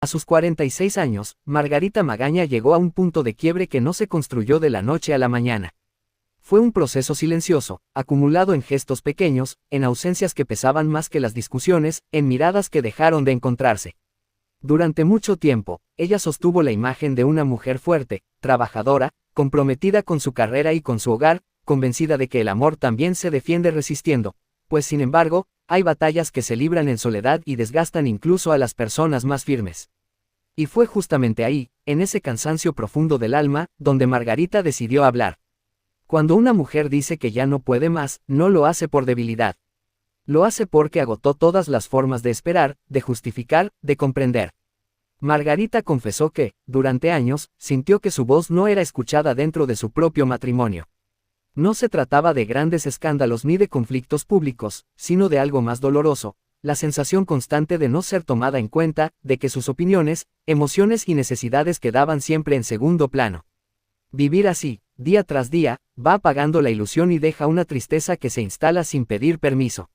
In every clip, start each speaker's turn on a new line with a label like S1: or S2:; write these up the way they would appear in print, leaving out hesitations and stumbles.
S1: A sus 46 años, Margarita Magaña llegó a un punto de quiebre que no se construyó de la noche a la mañana. Fue un proceso silencioso, acumulado en gestos pequeños, en ausencias que pesaban más que las discusiones, en miradas que dejaron de encontrarse. Durante mucho tiempo, ella sostuvo la imagen de una mujer fuerte, trabajadora, comprometida con su carrera y con su hogar, convencida de que el amor también se defiende resistiendo, pues sin embargo, hay batallas que se libran en soledad y desgastan incluso a las personas más firmes. Y fue justamente ahí, en ese cansancio profundo del alma, donde Margarita decidió hablar. Cuando una mujer dice que ya no puede más, no lo hace por debilidad. Lo hace porque agotó todas las formas de esperar, de justificar, de comprender. Margarita confesó que, durante años, sintió que su voz no era escuchada dentro de su propio matrimonio. No se trataba de grandes escándalos ni de conflictos públicos, sino de algo más doloroso, la sensación constante de no ser tomada en cuenta, de que sus opiniones, emociones y necesidades quedaban siempre en segundo plano. Vivir así, día tras día, va apagando la ilusión y deja una tristeza que se instala sin pedir permiso.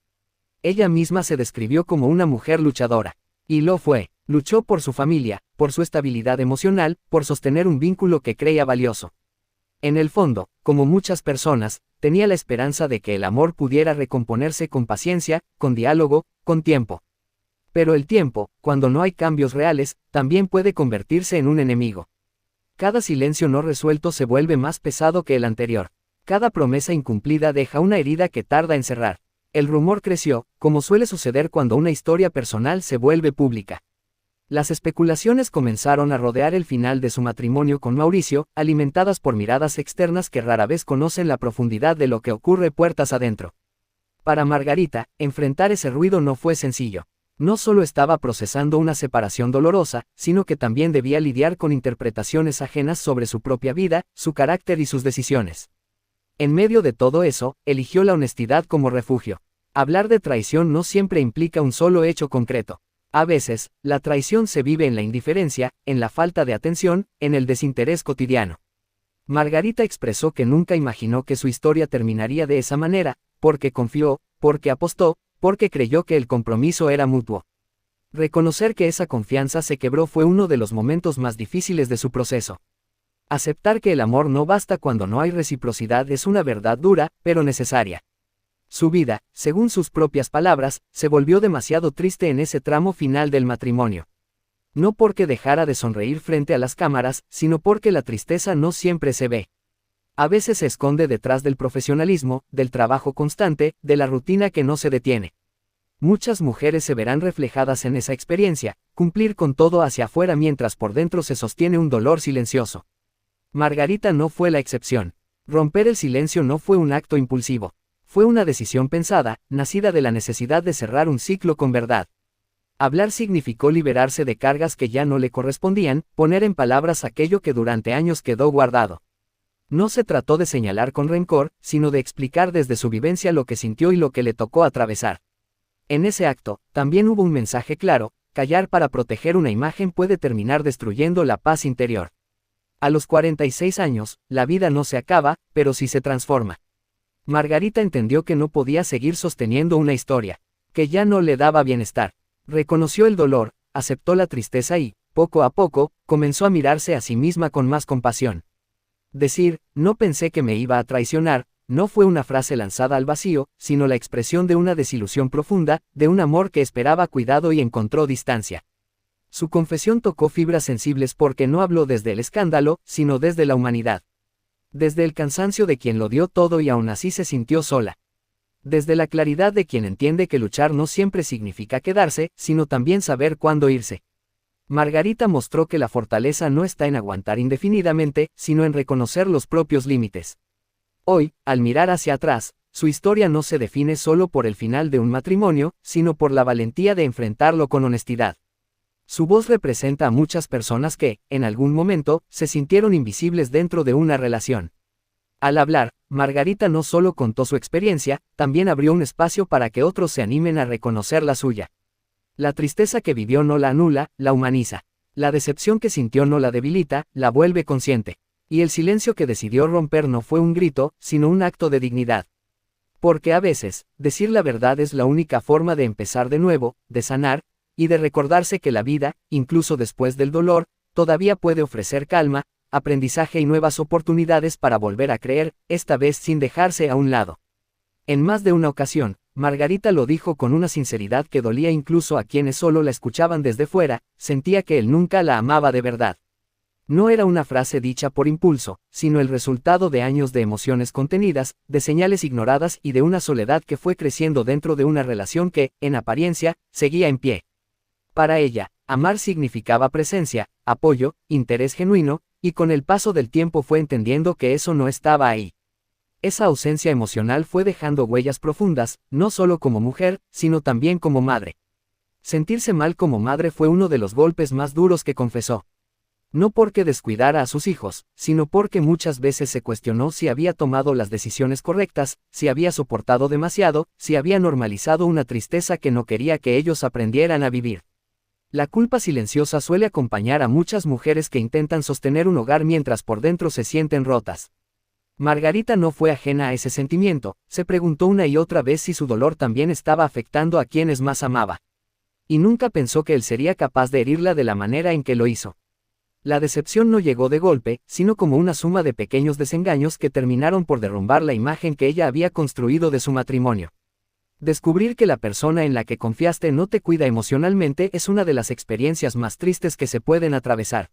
S1: Ella misma se describió como una mujer luchadora. Y lo fue, luchó por su familia, por su estabilidad emocional, por sostener un vínculo que creía valioso. En el fondo, como muchas personas, tenía la esperanza de que el amor pudiera recomponerse con paciencia, con diálogo, con tiempo. Pero el tiempo, cuando no hay cambios reales, también puede convertirse en un enemigo. Cada silencio no resuelto se vuelve más pesado que el anterior. Cada promesa incumplida deja una herida que tarda en cerrar. El rumor creció, como suele suceder cuando una historia personal se vuelve pública. Las especulaciones comenzaron a rodear el final de su matrimonio con Mauricio, alimentadas por miradas externas que rara vez conocen la profundidad de lo que ocurre puertas adentro. Para Margarita, enfrentar ese ruido no fue sencillo. No solo estaba procesando una separación dolorosa, sino que también debía lidiar con interpretaciones ajenas sobre su propia vida, su carácter y sus decisiones. En medio de todo eso, eligió la honestidad como refugio. Hablar de traición no siempre implica un solo hecho concreto. A veces, la traición se vive en la indiferencia, en la falta de atención, en el desinterés cotidiano. Margarita expresó que nunca imaginó que su historia terminaría de esa manera, porque confió, porque apostó, porque creyó que el compromiso era mutuo. Reconocer que esa confianza se quebró fue uno de los momentos más difíciles de su proceso. Aceptar que el amor no basta cuando no hay reciprocidad es una verdad dura, pero necesaria. Su vida, según sus propias palabras, se volvió demasiado triste en ese tramo final del matrimonio. No porque dejara de sonreír frente a las cámaras, sino porque la tristeza no siempre se ve. A veces se esconde detrás del profesionalismo, del trabajo constante, de la rutina que no se detiene. Muchas mujeres se verán reflejadas en esa experiencia, cumplir con todo hacia afuera mientras por dentro se sostiene un dolor silencioso. Margarita no fue la excepción. Romper el silencio no fue un acto impulsivo. Fue una decisión pensada, nacida de la necesidad de cerrar un ciclo con verdad. Hablar significó liberarse de cargas que ya no le correspondían, poner en palabras aquello que durante años quedó guardado. No se trató de señalar con rencor, sino de explicar desde su vivencia lo que sintió y lo que le tocó atravesar. En ese acto, también hubo un mensaje claro: callar para proteger una imagen puede terminar destruyendo la paz interior. A los 46 años, la vida no se acaba, pero sí se transforma. Margarita entendió que no podía seguir sosteniendo una historia, que ya no le daba bienestar. Reconoció el dolor, aceptó la tristeza y, poco a poco, comenzó a mirarse a sí misma con más compasión. Decir, no pensé que me iba a traicionar, no fue una frase lanzada al vacío, sino la expresión de una desilusión profunda, de un amor que esperaba cuidado y encontró distancia. Su confesión tocó fibras sensibles porque no habló desde el escándalo, sino desde la humanidad. Desde el cansancio de quien lo dio todo y aún así se sintió sola. Desde la claridad de quien entiende que luchar no siempre significa quedarse, sino también saber cuándo irse. Margarita mostró que la fortaleza no está en aguantar indefinidamente, sino en reconocer los propios límites. Hoy, al mirar hacia atrás, su historia no se define solo por el final de un matrimonio, sino por la valentía de enfrentarlo con honestidad. Su voz representa a muchas personas que, en algún momento, se sintieron invisibles dentro de una relación. Al hablar, Margarita no solo contó su experiencia, también abrió un espacio para que otros se animen a reconocer la suya. La tristeza que vivió no la anula, la humaniza. La decepción que sintió no la debilita, la vuelve consciente. Y el silencio que decidió romper no fue un grito, sino un acto de dignidad. Porque a veces, decir la verdad es la única forma de empezar de nuevo, de sanar, y de recordarse que la vida, incluso después del dolor, todavía puede ofrecer calma, aprendizaje y nuevas oportunidades para volver a creer, esta vez sin dejarse a un lado. En más de una ocasión, Margarita lo dijo con una sinceridad que dolía incluso a quienes solo la escuchaban desde fuera, sentía que él nunca la amaba de verdad. No era una frase dicha por impulso, sino el resultado de años de emociones contenidas, de señales ignoradas y de una soledad que fue creciendo dentro de una relación que, en apariencia, seguía en pie. Para ella, amar significaba presencia, apoyo, interés genuino, y con el paso del tiempo fue entendiendo que eso no estaba ahí. Esa ausencia emocional fue dejando huellas profundas, no solo como mujer, sino también como madre. Sentirse mal como madre fue uno de los golpes más duros que confesó. No porque descuidara a sus hijos, sino porque muchas veces se cuestionó si había tomado las decisiones correctas, si había soportado demasiado, si había normalizado una tristeza que no quería que ellos aprendieran a vivir. La culpa silenciosa suele acompañar a muchas mujeres que intentan sostener un hogar mientras por dentro se sienten rotas. Margarita no fue ajena a ese sentimiento, se preguntó una y otra vez si su dolor también estaba afectando a quienes más amaba. Y nunca pensó que él sería capaz de herirla de la manera en que lo hizo. La decepción no llegó de golpe, sino como una suma de pequeños desengaños que terminaron por derrumbar la imagen que ella había construido de su matrimonio. Descubrir que la persona en la que confiaste no te cuida emocionalmente es una de las experiencias más tristes que se pueden atravesar.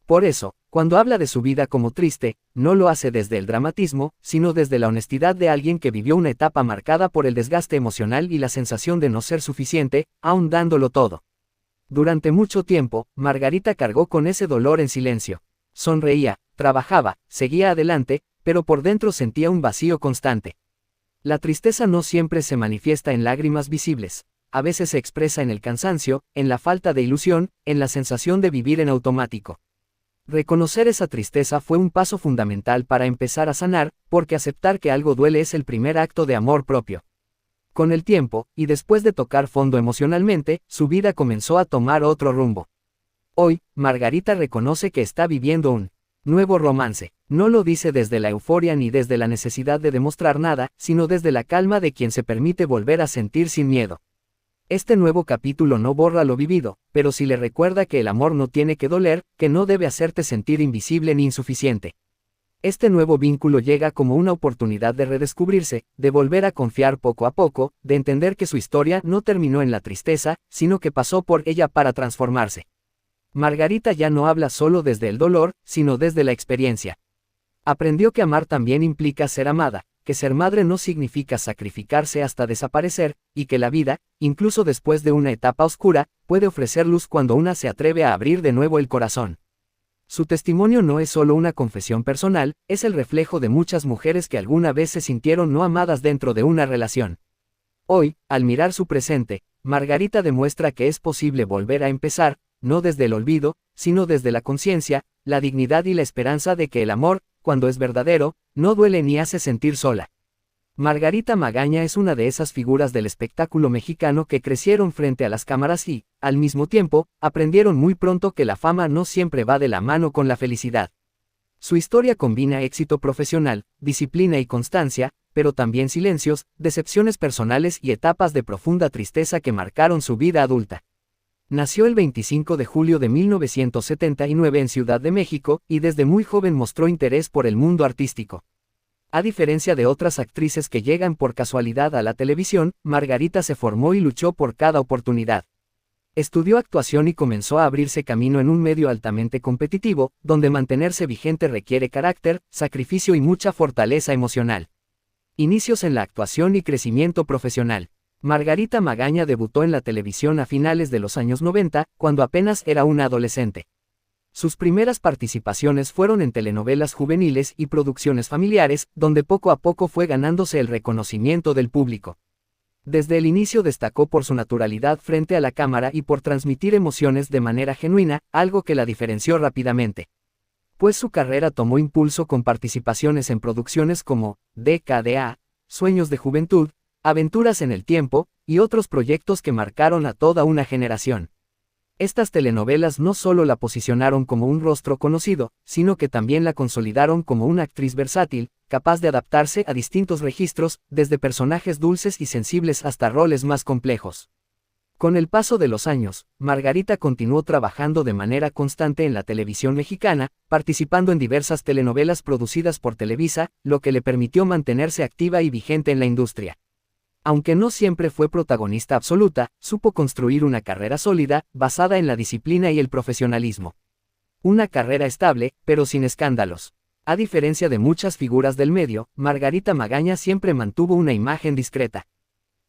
S1: Por eso, cuando habla de su vida como triste, no lo hace desde el dramatismo, sino desde la honestidad de alguien que vivió una etapa marcada por el desgaste emocional y la sensación de no ser suficiente, aun dándolo todo. Durante mucho tiempo, Margarita cargó con ese dolor en silencio. Sonreía, trabajaba, seguía adelante, pero por dentro sentía un vacío constante. La tristeza no siempre se manifiesta en lágrimas visibles. A veces se expresa en el cansancio, en la falta de ilusión, en la sensación de vivir en automático. Reconocer esa tristeza fue un paso fundamental para empezar a sanar, porque aceptar que algo duele es el primer acto de amor propio. Con el tiempo, y después de tocar fondo emocionalmente, su vida comenzó a tomar otro rumbo. Hoy, Margarita reconoce que está viviendo un nuevo romance. No lo dice desde la euforia ni desde la necesidad de demostrar nada, sino desde la calma de quien se permite volver a sentir sin miedo. Este nuevo capítulo no borra lo vivido, pero sí le recuerda que el amor no tiene que doler, que no debe hacerte sentir invisible ni insuficiente. Este nuevo vínculo llega como una oportunidad de redescubrirse, de volver a confiar poco a poco, de entender que su historia no terminó en la tristeza, sino que pasó por ella para transformarse. Margarita ya no habla solo desde el dolor, sino desde la experiencia. Aprendió que amar también implica ser amada, que ser madre no significa sacrificarse hasta desaparecer, y que la vida, incluso después de una etapa oscura, puede ofrecer luz cuando una se atreve a abrir de nuevo el corazón. Su testimonio no es solo una confesión personal, es el reflejo de muchas mujeres que alguna vez se sintieron no amadas dentro de una relación. Hoy, al mirar su presente, Margarita demuestra que es posible volver a empezar, no desde el olvido, sino desde la conciencia, la dignidad y la esperanza de que el amor, cuando es verdadero, no duele ni hace sentir sola. Margarita Magaña es una de esas figuras del espectáculo mexicano que crecieron frente a las cámaras y, al mismo tiempo, aprendieron muy pronto que la fama no siempre va de la mano con la felicidad. Su historia combina éxito profesional, disciplina y constancia, pero también silencios, decepciones personales y etapas de profunda tristeza que marcaron su vida adulta. Nació el 25 de julio de 1979 en Ciudad de México, y desde muy joven mostró interés por el mundo artístico. A diferencia de otras actrices que llegan por casualidad a la televisión, Margarita se formó y luchó por cada oportunidad. Estudió actuación y comenzó a abrirse camino en un medio altamente competitivo, donde mantenerse vigente requiere carácter, sacrificio y mucha fortaleza emocional. Inicios en la actuación y crecimiento profesional. Margarita Magaña debutó en la televisión a finales de los años 90, cuando apenas era una adolescente. Sus primeras participaciones fueron en telenovelas juveniles y producciones familiares, donde poco a poco fue ganándose el reconocimiento del público. Desde el inicio destacó por su naturalidad frente a la cámara y por transmitir emociones de manera genuina, algo que la diferenció rápidamente. Pues su carrera tomó impulso con participaciones en producciones como DKDA, Sueños de Juventud, Aventuras en el Tiempo, y otros proyectos que marcaron a toda una generación. Estas telenovelas no solo la posicionaron como un rostro conocido, sino que también la consolidaron como una actriz versátil, capaz de adaptarse a distintos registros, desde personajes dulces y sensibles hasta roles más complejos. Con el paso de los años, Margarita continuó trabajando de manera constante en la televisión mexicana, participando en diversas telenovelas producidas por Televisa, lo que le permitió mantenerse activa y vigente en la industria. Aunque no siempre fue protagonista absoluta, supo construir una carrera sólida, basada en la disciplina y el profesionalismo. Una carrera estable, pero sin escándalos. A diferencia de muchas figuras del medio, Margarita Magaña siempre mantuvo una imagen discreta.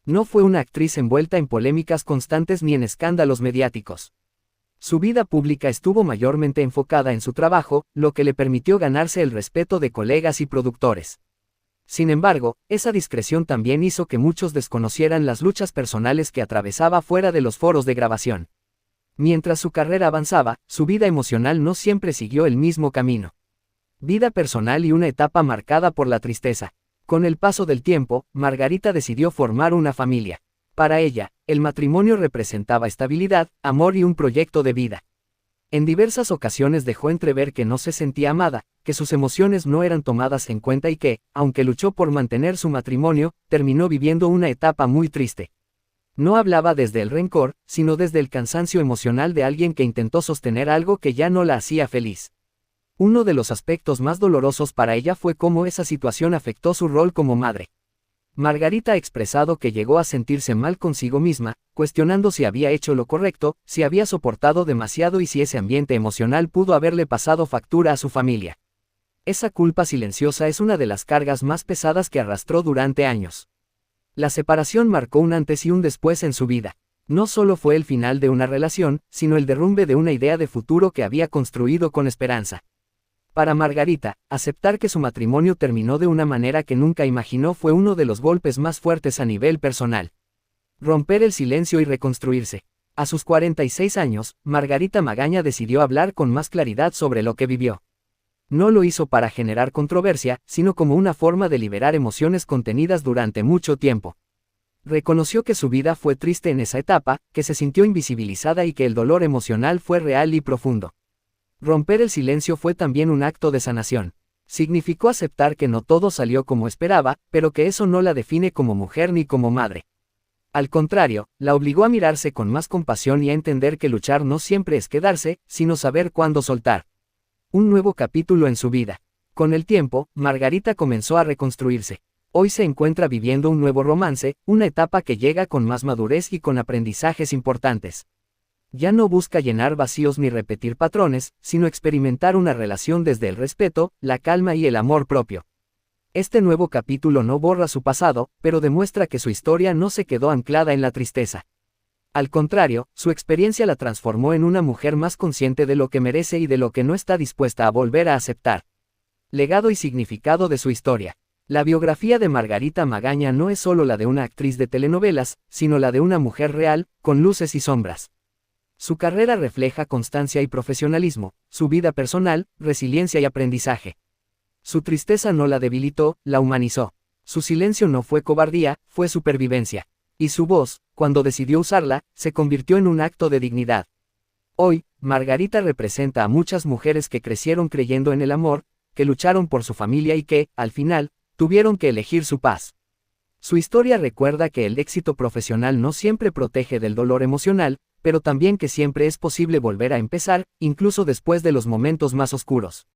S1: No fue una actriz envuelta en polémicas constantes ni en escándalos mediáticos. Su vida pública estuvo mayormente enfocada en su trabajo, lo que le permitió ganarse el respeto de colegas y productores. Sin embargo, esa discreción también hizo que muchos desconocieran las luchas personales que atravesaba fuera de los foros de grabación. Mientras su carrera avanzaba, su vida emocional no siempre siguió el mismo camino. Vida personal y una etapa marcada por la tristeza. Con el paso del tiempo, Margarita decidió formar una familia. Para ella, el matrimonio representaba estabilidad, amor y un proyecto de vida. En diversas ocasiones dejó entrever que no se sentía amada, que sus emociones no eran tomadas en cuenta y que, aunque luchó por mantener su matrimonio, terminó viviendo una etapa muy triste. No hablaba desde el rencor, sino desde el cansancio emocional de alguien que intentó sostener algo que ya no la hacía feliz. Uno de los aspectos más dolorosos para ella fue cómo esa situación afectó su rol como madre. Margarita ha expresado que llegó a sentirse mal consigo misma, cuestionando si había hecho lo correcto, si había soportado demasiado y si ese ambiente emocional pudo haberle pasado factura a su familia. Esa culpa silenciosa es una de las cargas más pesadas que arrastró durante años. La separación marcó un antes y un después en su vida. No solo fue el final de una relación, sino el derrumbe de una idea de futuro que había construido con esperanza. Para Margarita, aceptar que su matrimonio terminó de una manera que nunca imaginó fue uno de los golpes más fuertes a nivel personal. Romper el silencio y reconstruirse. A sus 46 años, Margarita Magaña decidió hablar con más claridad sobre lo que vivió. No lo hizo para generar controversia, sino como una forma de liberar emociones contenidas durante mucho tiempo. Reconoció que su vida fue triste en esa etapa, que se sintió invisibilizada y que el dolor emocional fue real y profundo. Romper el silencio fue también un acto de sanación. Significó aceptar que no todo salió como esperaba, pero que eso no la define como mujer ni como madre. Al contrario, la obligó a mirarse con más compasión y a entender que luchar no siempre es quedarse, sino saber cuándo soltar. Un nuevo capítulo en su vida. Con el tiempo, Margarita comenzó a reconstruirse. Hoy se encuentra viviendo un nuevo romance, una etapa que llega con más madurez y con aprendizajes importantes. Ya no busca llenar vacíos ni repetir patrones, sino experimentar una relación desde el respeto, la calma y el amor propio. Este nuevo capítulo no borra su pasado, pero demuestra que su historia no se quedó anclada en la tristeza. Al contrario, su experiencia la transformó en una mujer más consciente de lo que merece y de lo que no está dispuesta a volver a aceptar. Legado y significado de su historia. La biografía de Margarita Magaña no es solo la de una actriz de telenovelas, sino la de una mujer real, con luces y sombras. Su carrera refleja constancia y profesionalismo, su vida personal, resiliencia y aprendizaje. Su tristeza no la debilitó, la humanizó. Su silencio no fue cobardía, fue supervivencia. Y su voz, cuando decidió usarla, se convirtió en un acto de dignidad. Hoy, Margarita representa a muchas mujeres que crecieron creyendo en el amor, que lucharon por su familia y que, al final, tuvieron que elegir su paz. Su historia recuerda que el éxito profesional no siempre protege del dolor emocional, pero también que siempre es posible volver a empezar, incluso después de los momentos más oscuros.